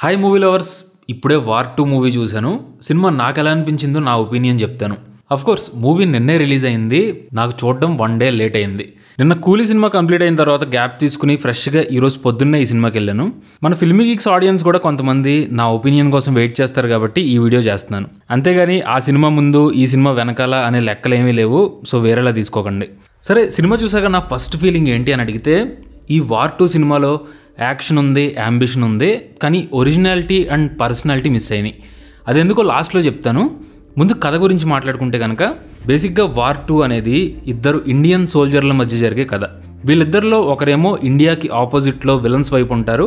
Hi movie lovers, ఇప్పుడే war 2 movie చూశాను. Cinema నాకు ఎలా అనిపించిందో నా ఒపీనియన్ చెప్తాను. కోర్స్ మూవీ నిన్నే రిలీజ్ అయింది, నాకు చూడడం 1 డే లేట్ అయింది. నిన్న కూలీ సినిమా కంప్లీట్ అయిన తర్వాత గ్యాప్ తీసుకుని ఫ్రెష్గా ఈరోజు పొద్దున్నే ఈ సినిమాకి వెళ్ళాను. మన ఫిల్మీ గీక్స్ ఆడియన్స్ కూడా కొంతమంది నా ఒపీనియన్ కోసం వెయిట్ చేస్తారు కాబట్టి ఈ వీడియో చేస్తున్నాను. అంతేగాని ఆ సినిమా ముందు ఈ సినిమా వెనకాల అనే లెక్కలు ఏమీ లేవు, సో వేరేలా తీసుకోకండి. సరే, సినిమా చూసాక నా ఫస్ట్ ఫీలింగ్ ఏంటి అని అడిగితే, ఈ వార్ 2 సినిమాలో యాక్షన్ ఉంది, అంబిషన్ ఉంది, కానీ ఒరిజినాలిటీ అండ్ పర్సనాలిటీ మిస్ అయినాయి. అదెందుకో లాస్ట్లో చెప్తాను. ముందు కథ గురించి మాట్లాడుకుంటే కనుక, బేసిక్గా వార్ 2 అనేది ఇద్దరు ఇండియన్ సోల్జర్ల మధ్య జరిగే కథ. వీళ్ళిద్దరిలో ఒకరేమో ఇండియాకి ఆపోజిట్లో విలన్స్ వైపు ఉంటారు,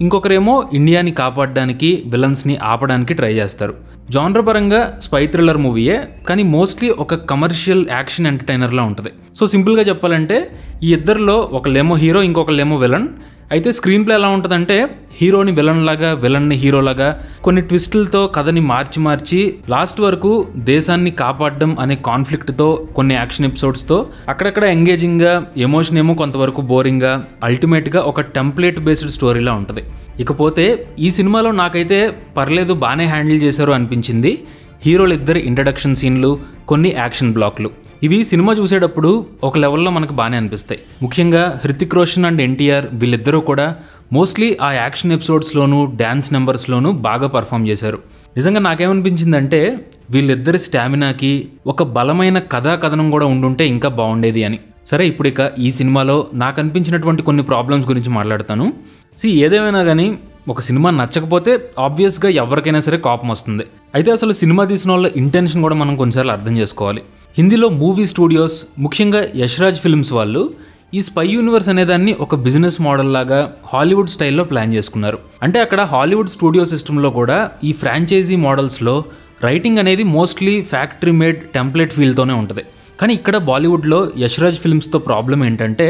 ఇంకొకరేమో ఇండియాని కాపాడడానికి విలన్స్ని ఆపడానికి ట్రై చేస్తారు. జానర్ పరంగా స్పై థ్రిల్లర్ మూవీయే, కానీ మోస్ట్లీ ఒక కమర్షియల్ యాక్షన్ ఎంటర్టైనర్లా ఉంటుంది. సో సింపుల్గా చెప్పాలంటే, ఈ ఇద్దరిలో ఒకళ్ళేమో హీరో, ఇంకొకళ్ళేమో విలన్. అయితే స్క్రీన్ ప్లే ఎలా ఉంటుందంటే, హీరోని విలన్ లాగా, విలన్ని హీరోలాగా కొన్ని ట్విస్టులతో కథని మార్చి లాస్ట్ వరకు దేశాన్ని కాపాడడం అనే కాన్ఫ్లిక్ట్తో, కొన్ని యాక్షన్ ఎపిసోడ్స్తో, అక్కడక్కడ ఎంగేజింగ్గా, ఎమోషన్ ఏమో కొంతవరకు బోరింగ్గా, అల్టిమేట్గా ఒక టెంప్లెట్ బేస్డ్ స్టోరీలా ఉంటుంది. ఇకపోతే ఈ సినిమాలో నాకైతే పర్లేదు, బాగానే హ్యాండిల్ చేశారు అనిపించింది. హీరోలు ఇద్దరు ఇంట్రడక్షన్ సీన్లు, కొన్ని యాక్షన్ బ్లాక్లు, ఇవి సినిమా చూసేటప్పుడు ఒక లెవెల్లో మనకు బాగానే అనిపిస్తాయి. ముఖ్యంగా హృతిక్ రోషన్ అండ్ ఎన్టీఆర్ వీళ్ళిద్దరూ కూడా మోస్ట్లీ ఆ యాక్షన్ ఎపిసోడ్స్లోనూ, డ్యాన్స్ నెంబర్స్లోనూ బాగా పర్ఫామ్ చేశారు. నిజంగా నాకేమనిపించిందంటే, వీళ్ళిద్దరి స్టామినాకి ఒక బలమైన కథనం కూడా ఉండుంటే ఇంకా బాగుండేది అని. సరే, ఇప్పుడు ఇక ఈ సినిమాలో నాకు అనిపించినటువంటి కొన్ని ప్రాబ్లమ్స్ గురించి మాట్లాడతాను. ఏదేమైనా కానీ ఒక సినిమా నచ్చకపోతే ఆబ్వియస్గా ఎవరికైనా సరే కోపం వస్తుంది. అయితే అసలు సినిమా తీసిన వాళ్ళ ఇంటెన్షన్ కూడా మనం కొన్నిసార్లు అర్థం చేసుకోవాలి. హిందీలో మూవీ స్టూడియోస్, ముఖ్యంగా యశ్రాజ్ ఫిల్మ్స్ వాళ్ళు ఈ స్పై యూనివర్స్ అనేదాన్ని ఒక బిజినెస్ మోడల్ లాగా హాలీవుడ్ స్టైల్లో ప్లాన్ చేసుకున్నారు. అంటే అక్కడ హాలీవుడ్ స్టూడియో సిస్టంలో కూడా ఈ ఫ్రాంచైజీ మోడల్స్లో రైటింగ్ అనేది మోస్ట్లీ ఫ్యాక్టరీ మేడ్ టెంప్లెట్ ఫీల్తోనే ఉంటుంది. కానీ ఇక్కడ బాలీవుడ్లో యశ్రాజ్ ఫిల్మ్స్తో ప్రాబ్లం ఏంటంటే,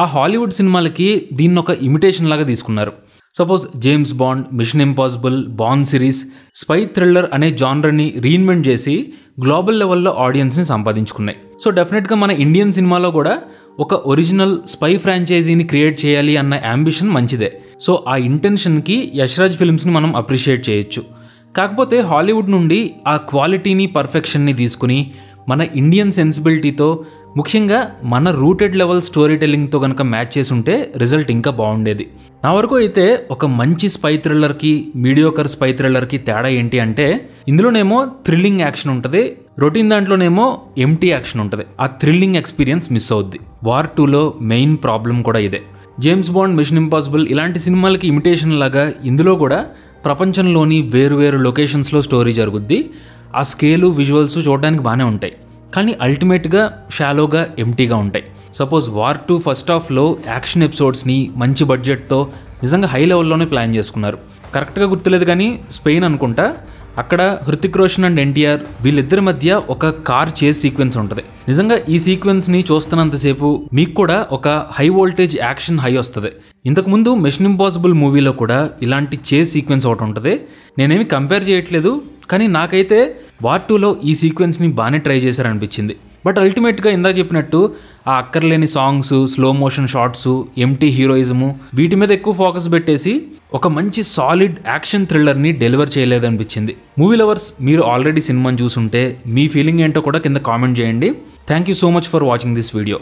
ఆ హాలీవుడ్ సినిమాలకి దీన్ని ఒక ఇమిటేషన్ లాగా తీసుకున్నారు. Suppose James Bond, Mission Impossible, Bond series, spy thriller అనే జానర్ని రీఇన్వెంట్ చేసి గ్లోబల్ లెవెల్లో ఆడియన్స్ని సంపాదించుకున్నాయి. సో డెఫినెట్గా మన ఇండియన్ సినిమాలో కూడా ఒక ఒరిజినల్ స్పై ఫ్రాంచైజీని క్రియేట్ చేయాలి అన్న అంబిషన్ మంచిదే. సో ఆ ఇంటెన్షన్కి యశ్రాజ్ ఫిల్మ్స్ని మనం అప్రిషియేట్ చేయొచ్చు. కాకపోతే హాలీవుడ్ నుండి ఆ క్వాలిటీని, పర్ఫెక్షన్ని తీసుకుని మన ఇండియన్ సెన్సిబిలిటీతో, ముఖ్యంగా మన రూటెడ్ లెవెల్ స్టోరీ టెల్లింగ్తో కనుక మ్యాచ్ చేసి ఉంటే రిజల్ట్ ఇంకా బాగుండేది. నా వరకు అయితే ఒక మంచి స్పై థ్రిల్లర్కి, మీడియోకర్ స్పై థ్రిల్లర్కి తేడా ఏంటి అంటే, ఇందులోనేమో థ్రిల్లింగ్ యాక్షన్ ఉంటుంది, రొటీన్ దాంట్లోనేమో ఎంటీ యాక్షన్ ఉంటుంది. ఆ థ్రిల్లింగ్ ఎక్స్పీరియన్స్ మిస్ అవుద్ది. వార్ 2లో మెయిన్ ప్రాబ్లం కూడా ఇదే. జేమ్స్ బాండ్, మిషన్ ఇంపాసిబుల్ ఇలాంటి సినిమాలకి ఇమిటేషన్ లాగా ఇందులో కూడా ప్రపంచంలోని వేరు లొకేషన్స్లో స్టోరీ జరుగుద్ది. ఆ స్కేలు, విజువల్స్ చూడడానికి బాగానే ఉంటాయి, కానీ అల్టిమేట్గా షాలోగా, ఎంటీగా ఉంటాయి. సపోజ్ వార్ 2 ఫస్ట్ హాఫ్లో యాక్షన్ ఎపిసోడ్స్ని మంచి బడ్జెట్తో నిజంగా హై లెవెల్లోనే ప్లాన్ చేసుకున్నారు. కరెక్ట్గా గుర్తులేదు కానీ స్పెయిన్ అనుకుంటా, అక్కడ హృతిక్ రోషన్ అండ్ ఎన్టీఆర్ వీళ్ళిద్దరి మధ్య ఒక కార్ చేజ్ సీక్వెన్స్ ఉంటుంది. నిజంగా ఈ సీక్వెన్స్ని చూస్తున్నంతసేపు మీకు కూడా ఒక హై వోల్టేజ్ యాక్షన్ హై వస్తుంది. ఇంతకుముందు మిషన్ ఇంపాసిబుల్ మూవీలో కూడా ఇలాంటి చేజ్ సీక్వెన్స్ ఒకటి ఉంటుంది. నేనేమి కంపేర్ చేయట్లేదు, కానీ నాకైతే వార్ 2లో ఈ సీక్వెన్స్ని బాగానే ట్రై చేశారనిపించింది. బట్ అల్టిమేట్గా ఇందాక చెప్పినట్టు ఆ అక్కర్లేని songs, slow motion shots, empty హీరోయిజము వీటి మీద ఎక్కువ ఫోకస్ పెట్టేసి ఒక మంచి సాలిడ్ యాక్షన్ థ్రిల్లర్ని డెలివర్ చేయలేదనిపించింది. మూవీ లవర్స్, మీరు ఆల్రెడీ సినిమాని చూసుంటే మీ ఫీలింగ్ ఏంటో కూడా కింద కామెంట్ చేయండి. Thank you so much for watching this video.